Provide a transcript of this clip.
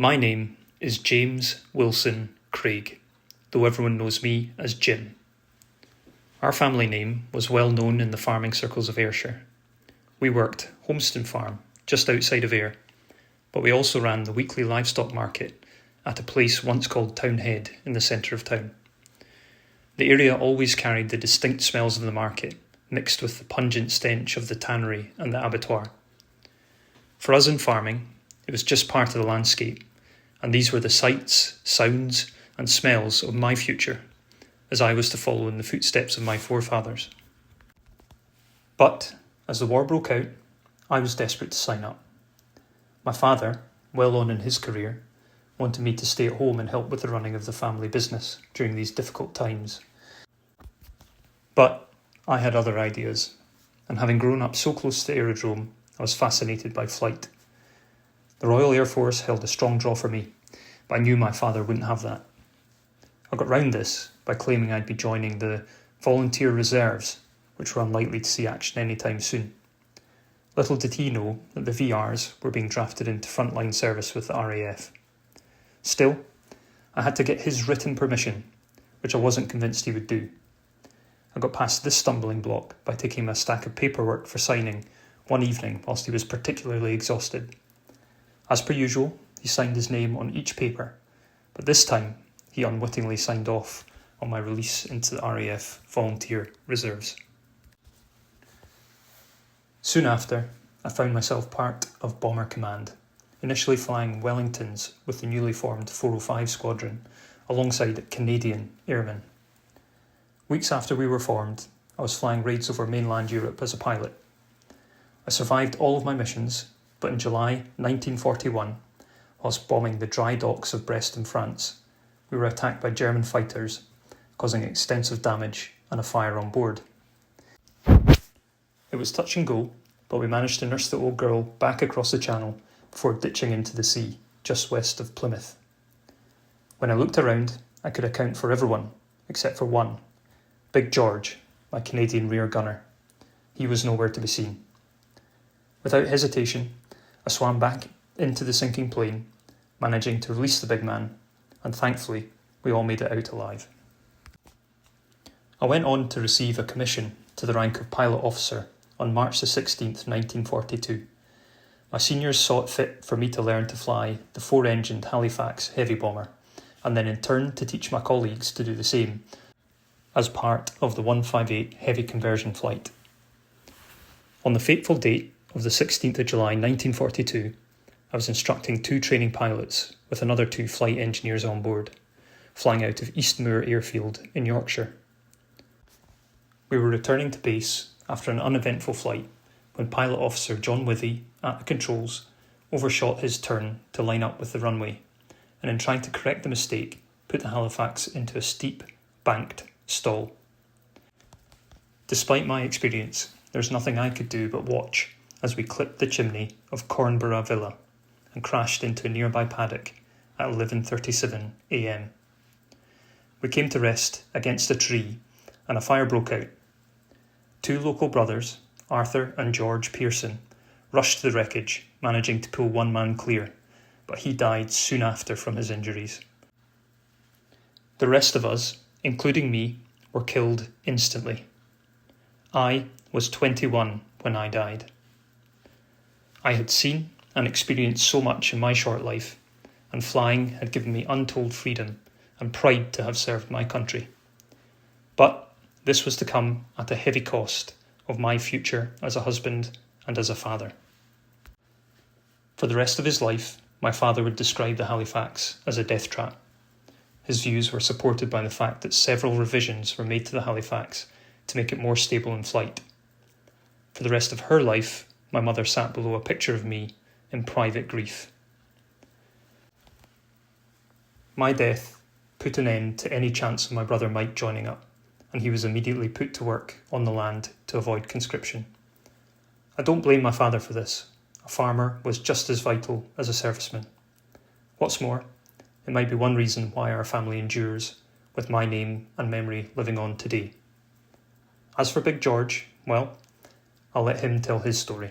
My name is James Wilson Craig, though everyone knows me as Jim. Our family name was well known in the farming circles of Ayrshire. We worked Homeston Farm, just outside of Ayr, but we also ran the weekly livestock market at a place once called Town Head in the centre of town. The area always carried the distinct smells of the market, mixed with the pungent stench of the tannery and the abattoir. For us in farming, it was just part of the landscape, and these were the sights, sounds, and smells of my future, as I was to follow in the footsteps of my forefathers. But, as the war broke out, I was desperate to sign up. My father, well on in his career, wanted me to stay at home and help with the running of the family business during these difficult times. But I had other ideas, and having grown up so close to the aerodrome, I was fascinated by flight. The Royal Air Force held a strong draw for me, but I knew my father wouldn't have that. I got round this by claiming I'd be joining the volunteer reserves, which were unlikely to see action anytime soon. Little did he know that the VRs were being drafted into frontline service with the RAF. Still, I had to get his written permission, which I wasn't convinced he would do. I got past this stumbling block by taking him a stack of paperwork for signing one evening whilst he was particularly exhausted. As per usual, he signed his name on each paper, but this time he unwittingly signed off on my release into the RAF Volunteer Reserves. Soon after, I found myself part of Bomber Command, initially flying Wellingtons with the newly formed 405 Squadron alongside Canadian airmen. Weeks after we were formed, I was flying raids over mainland Europe as a pilot. I survived all of my missions, but in July 1941, whilst bombing the dry docks of Brest in France, we were attacked by German fighters, causing extensive damage and a fire on board. It was touch and go, but we managed to nurse the old girl back across the channel before ditching into the sea, just west of Plymouth. When I looked around, I could account for everyone, except for one, Big George, my Canadian rear gunner. He was nowhere to be seen. Without hesitation, I swam back into the sinking plane, managing to release the big man, and thankfully, we all made it out alive. I went on to receive a commission to the rank of pilot officer on March the 16th, 1942. My seniors saw it fit for me to learn to fly the 4-engined Halifax heavy bomber, and then in turn to teach my colleagues to do the same as part of the 158 heavy conversion flight. On the fateful date of the 16th of July 1942, I was instructing 2 training pilots with another 2 flight engineers on board, flying out of Eastmoor Airfield in Yorkshire. We were returning to base after an uneventful flight when Pilot Officer John Withy, at the controls, overshot his turn to line up with the runway, and in trying to correct the mistake, put the Halifax into a steep, banked stall. Despite my experience, there's nothing I could do but watch as we clipped the chimney of Cornborough Villa and crashed into a nearby paddock at 11:37 a.m. We came to rest against a tree and a fire broke out. 2 local brothers, Arthur and George Pearson, rushed to the wreckage, managing to pull one man clear, but he died soon after from his injuries. The rest of us, including me, were killed instantly. I was 21 when I died. I had seen and experienced so much in my short life, and flying had given me untold freedom and pride to have served my country. But this was to come at a heavy cost of my future as a husband and as a father. For the rest of his life, my father would describe the Halifax as a death trap. His views were supported by the fact that several revisions were made to the Halifax to make it more stable in flight. For the rest of her life, my mother sat below a picture of me in private grief. My death put an end to any chance of my brother Mike joining up, and he was immediately put to work on the land to avoid conscription. I don't blame my father for this. A farmer was just as vital as a serviceman. What's more, it might be one reason why our family endures, with my name and memory living on today. As for Big George, well, I'll let him tell his story.